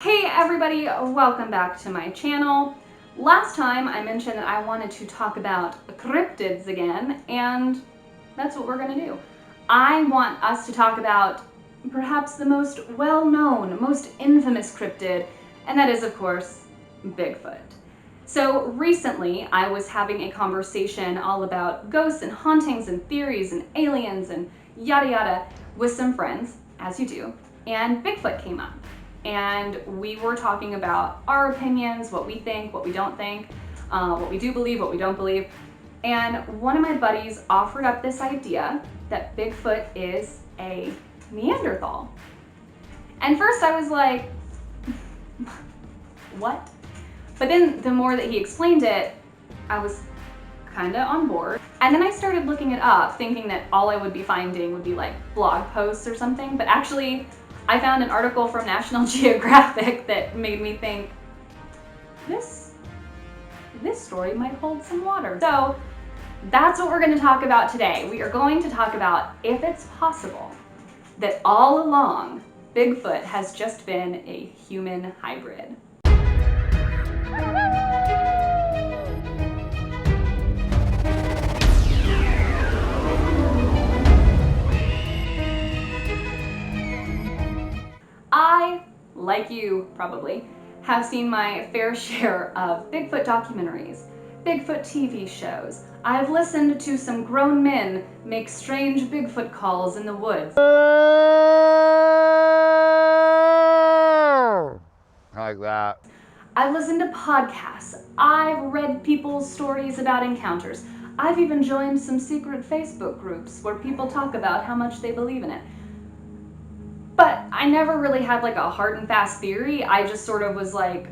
Hey everybody, welcome back to my channel. Last time I mentioned that I wanted to talk about cryptids again, and that's what we're gonna do. I want us to talk about perhaps the most well-known, most infamous cryptid, and that is of course, Bigfoot. So recently I was having a conversation all about ghosts and hauntings and theories and aliens and yada yada with some friends, as you do, and Bigfoot came up. And we were talking about our opinions, what we think, what we don't think, what we do believe, what we don't believe. And one of my buddies offered up this idea that Bigfoot is a Neanderthal. And first I was like, what? But then the more that he explained it, I was kinda on board. And then I started looking it up, thinking that all I would be finding would be like blog posts or something, but actually I found an article from National Geographic that made me think, this story might hold some water. So that's what we're going to talk about today. We are going to talk about if it's possible that all along Bigfoot has just been a human hybrid. I, like you probably, have seen my fair share of Bigfoot documentaries, Bigfoot TV shows. I've listened to some grown men make strange Bigfoot calls in the woods. Like that. I've listened to podcasts. I've read people's stories about encounters. I've even joined some secret Facebook groups where people talk about how much they believe in it. But I never really had like a hard and fast theory. I just sort of was like,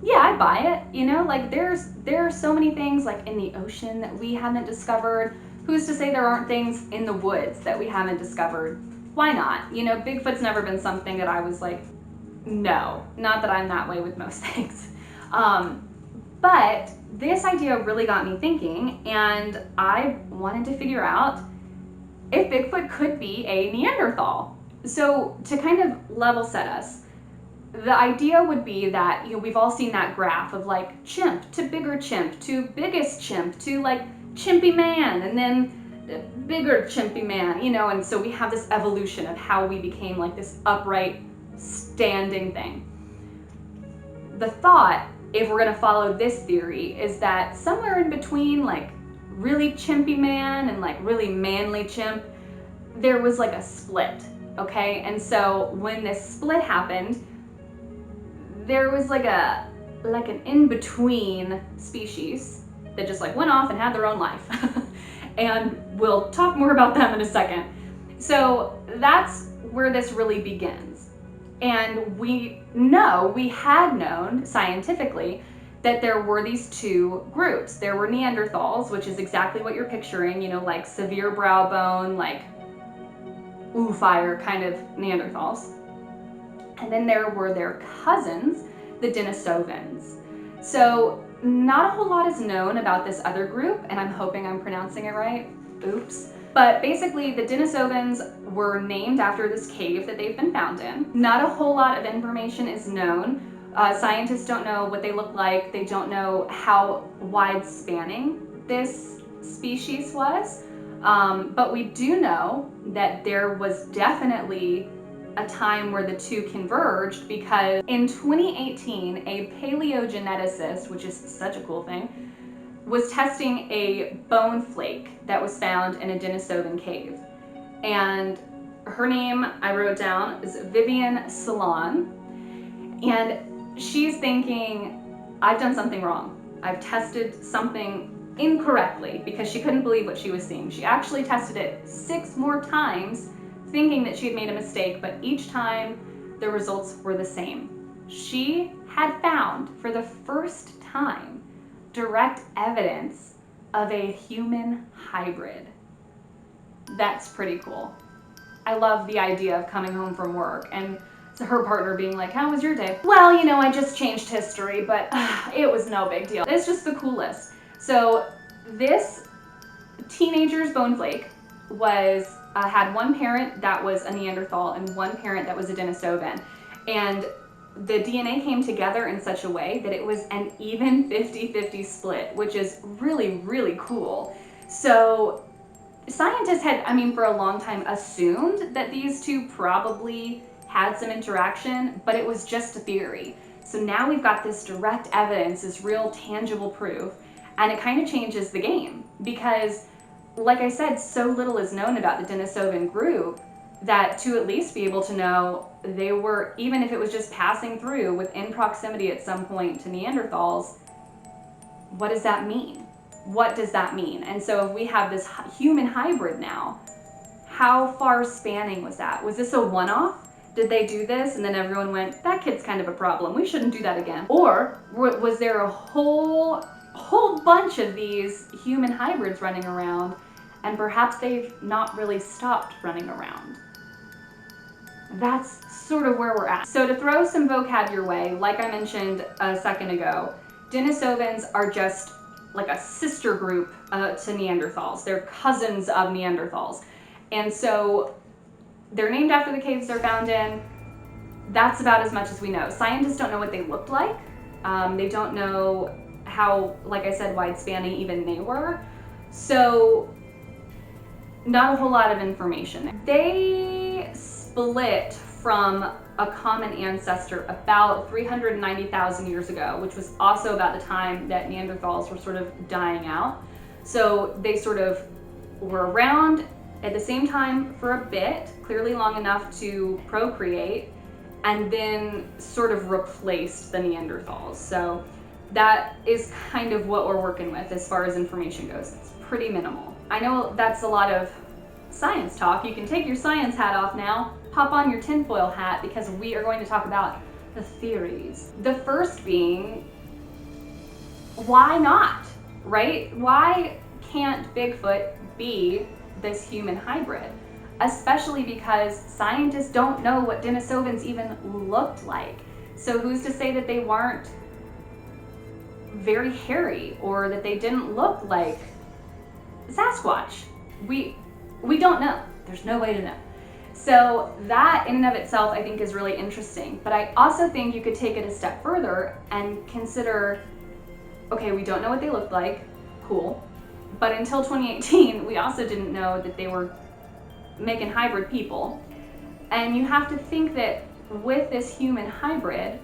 yeah, I buy it, you know? Like there are so many things like in the ocean that we haven't discovered. Who's to say there aren't things in the woods that we haven't discovered? Why not? You know, Bigfoot's never been something that I was like, no, not that I'm that way with most things. But this idea really got me thinking, and I wanted to figure out if Bigfoot could be a Neanderthal. So to kind of level set us, the idea would be that, you know, we've all seen that graph of like chimp to bigger chimp to biggest chimp to like chimpy man and then bigger chimpy man, you know, and so we have this evolution of how we became like this upright standing thing. The thought, if we're gonna follow this theory, is that somewhere in between like really chimpy man and like really manly chimp, there was like a split. Okay, and so when this split happened, there was like an in-between species that just like went off and had their own life. And we'll talk more about them in a second. So that's where this really begins. And we had known scientifically that there were these two groups. There were Neanderthals, which is exactly what you're picturing, you know, like severe brow bone, like fire kind of Neanderthals. And then there were their cousins, the Denisovans. So not a whole lot is known about this other group, and I'm hoping I'm pronouncing it right. Oops. But basically the Denisovans were named after this cave that they've been found in. Not a whole lot of information is known. Scientists don't know what they look like. They don't know how wide spanning this species was. But we do know that there was definitely a time where the two converged, because in 2018, a paleogeneticist, which is such a cool thing, was testing a bone flake that was found in a Denisovan cave. And her name, I wrote down, is Vivian Salon. And she's thinking, I've done something wrong. I've tested something incorrectly, because she couldn't believe what she was seeing. She actually tested it 6 more times, thinking that she had made a mistake, but each time the results were the same. She had found, for the first time, direct evidence of a human hybrid. That's pretty cool. I love the idea of coming home from work and her partner being like, how was your day? Well, you know, I just changed history, but it was no big deal. It's just the coolest. So this teenager's bone flake was had one parent that was a Neanderthal and one parent that was a Denisovan. And the DNA came together in such a way that it was an even 50-50 split, which is really, really cool. So scientists had, for a long time assumed that these two probably had some interaction, but it was just a theory. So now we've got this direct evidence, this real tangible proof, and it kind of changes the game because, like I said, so little is known about the Denisovan group that to at least be able to know they were, even if it was just passing through within proximity at some point to Neanderthals, what does that mean? What does that mean? And so if we have this human hybrid now, how far spanning was that? Was this a one-off? Did they do this and then everyone went, that kid's kind of a problem, we shouldn't do that again? Or was there a whole bunch of these human hybrids running around and perhaps they've not really stopped running around? That's sort of where we're at. So to throw some vocab your way, like I mentioned a second ago, Denisovans are just like a sister group to Neanderthals. They're cousins of Neanderthals. And so they're named after the caves they're found in. That's about as much as we know. Scientists don't know what they looked like. They don't know how, like I said, wide-spanning even they were. So not a whole lot of information. They split from a common ancestor about 390,000 years ago, which was also about the time that Neanderthals were sort of dying out. So they sort of were around at the same time for a bit, clearly long enough to procreate, and then sort of replaced the Neanderthals. So that is kind of what we're working with as far as information goes. It's pretty minimal. I know that's a lot of science talk. You can take your science hat off now, pop on your tinfoil hat, because we are going to talk about the theories. The first being, why not, right? Why can't Bigfoot be this human hybrid? Especially because scientists don't know what Denisovans even looked like. So who's to say that they weren't very hairy or that they didn't look like Sasquatch? We don't know. There's no way to know. So that in and of itself I think is really interesting. But I also think you could take it a step further and consider, okay, we don't know what they looked like, cool. But until 2018, we also didn't know that they were making hybrid people. And you have to think that with this human hybrid,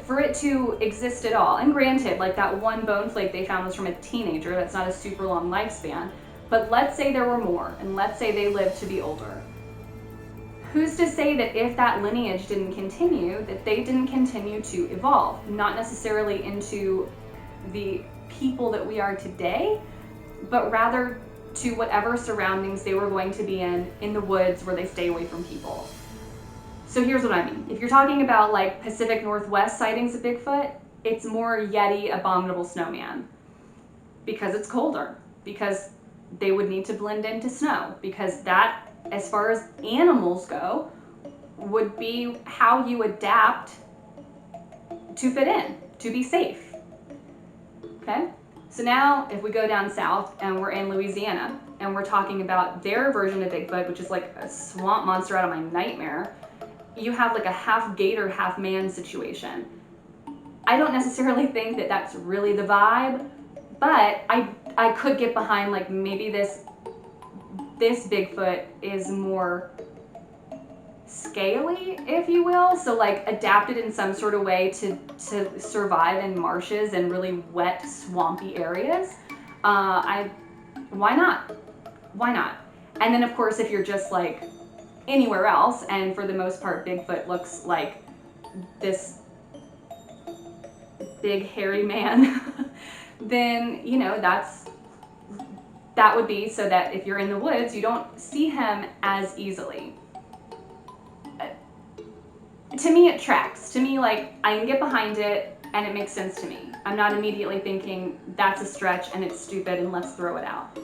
for it to exist at all, and granted, like that one bone flake they found was from a teenager, that's not a super long lifespan, but let's say there were more, and let's say they lived to be older. Who's to say that if that lineage didn't continue, that they didn't continue to evolve? Not necessarily into the people that we are today, but rather to whatever surroundings they were going to be in the woods where they stay away from people. So here's what I mean. If you're talking about like Pacific Northwest sightings of Bigfoot, it's more Yeti, abominable snowman, because it's colder, because they would need to blend into snow, because that, as far as animals go, would be how you adapt to fit in, to be safe. Okay? So now if we go down south and we're in Louisiana and we're talking about their version of Bigfoot, which is like a swamp monster out of my nightmare, you have like a half gator, half man situation. I don't necessarily think that that's really the vibe, but I could get behind like maybe this Bigfoot is more scaly, if you will, so like adapted in some sort of way to survive in marshes and really wet, swampy areas. Why not? Why not? And then of course, if you're just like anywhere else, and for the most part, Bigfoot looks like this big hairy man, then, you know, that would be so that if you're in the woods, you don't see him as easily. To me, it tracks. To me, like, I can get behind it and it makes sense to me. I'm not immediately thinking that's a stretch and it's stupid and let's throw it out.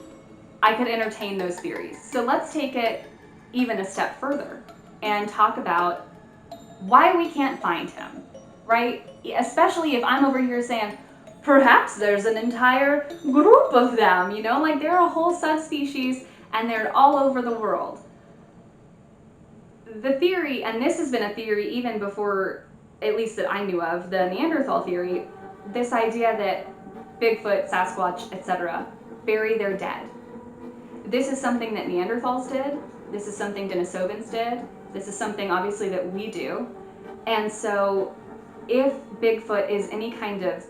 I could entertain those theories. So let's take it even a step further and talk about why we can't find him, right? Especially if I'm over here saying, perhaps there's an entire group of them, you know, like they're a whole subspecies and they're all over the world. The theory, and this has been a theory even before at least that I knew of, the Neanderthal theory, this idea that Bigfoot, Sasquatch, etc. bury their dead. This is something that Neanderthals did. This is something Denisovans did. This is something obviously that we do. And so if Bigfoot is any kind of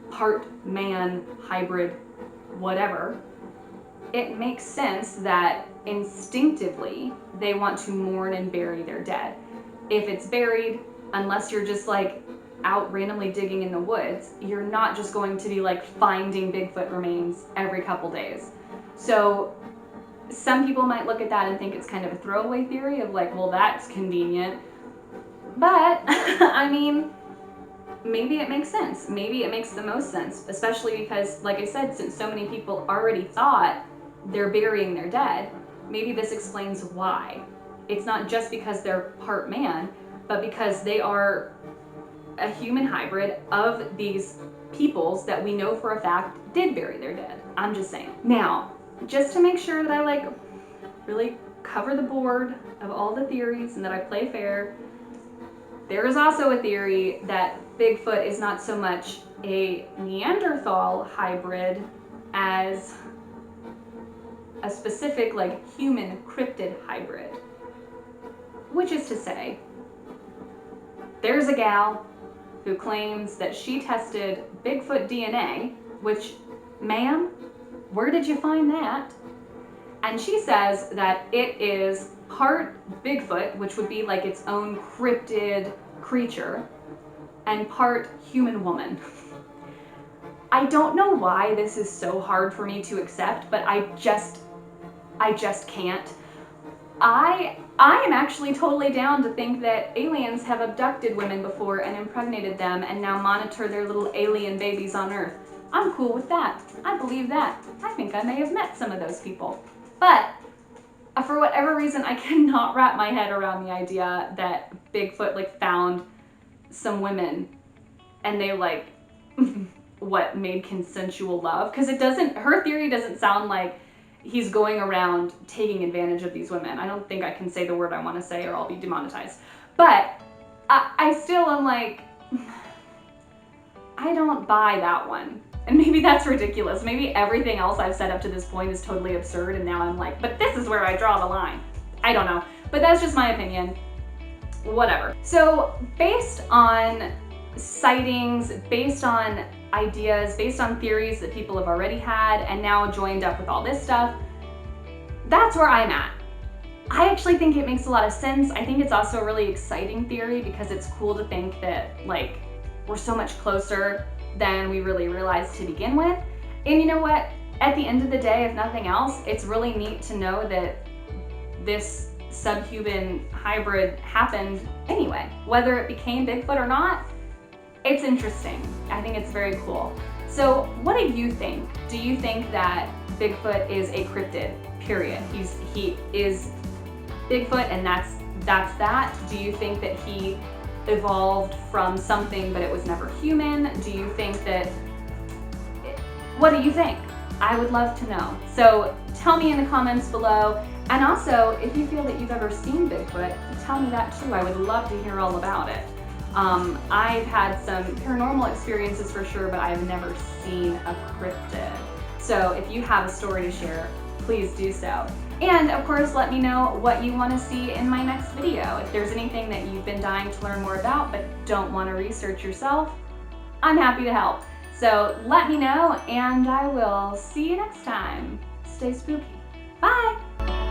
part man, hybrid, whatever, it makes sense that instinctively they want to mourn and bury their dead. If it's buried, unless you're just like out randomly digging in the woods, you're not just going to be like finding Bigfoot remains every couple days. So some people might look at that and think it's kind of a throwaway theory of like, well, that's convenient. But I mean, maybe it makes sense. Maybe it makes the most sense, especially because, like I said, since so many people already thought they're burying their dead, maybe this explains why. It's not just because they're part man, but because they are a human hybrid of these peoples that we know for a fact did bury their dead. I'm just saying. Now, just to make sure that I like really cover the board of all the theories and that I play fair, there is also a theory that Bigfoot is not so much a Neanderthal hybrid as a specific like human cryptid hybrid. Which is to say, there's a gal who claims that she tested Bigfoot DNA, which, ma'am, where did you find that? And she says that it is part Bigfoot, which would be like its own cryptid creature, and part human woman. I don't know why this is so hard for me to accept, but I just can't. I am actually totally down to think that aliens have abducted women before and impregnated them and now monitor their little alien babies on Earth. I'm cool with that. I believe that. I think I may have met some of those people. But for whatever reason, I cannot wrap my head around the idea that Bigfoot like found some women and they like made consensual love, because her theory doesn't sound like he's going around taking advantage of these women. I don't think I can say the word I want to say or I'll be demonetized. But I still am like, I don't buy that one. And maybe that's ridiculous. Maybe everything else I've said up to this point is totally absurd and now I'm like, but this is where I draw the line. I don't know. But that's just my opinion. Whatever. So based on sightings, based on ideas, based on theories that people have already had and now joined up with all this stuff, that's where I'm at. I actually think it makes a lot of sense. I think it's also a really exciting theory because it's cool to think that like we're so much closer than we really realized to begin with. And you know what? At the end of the day, if nothing else, it's really neat to know that this subhuman hybrid happened anyway. Whether it became Bigfoot or not, it's interesting. I think it's very cool. So what do you think? Do you think that Bigfoot is a cryptid, period? He is Bigfoot and that's that? Do you think that he evolved from something but it was never human? Do you think that, what do you think? I would love to know. So tell me in the comments below. And also, if you feel that you've ever seen Bigfoot, tell me that too. I would love to hear all about it. I've had some paranormal experiences for sure, but I've never seen a cryptid. So if you have a story to share, please do so. And of course, let me know what you want to see in my next video. If there's anything that you've been dying to learn more about but don't want to research yourself, I'm happy to help. So let me know and I will see you next time. Stay spooky. Bye!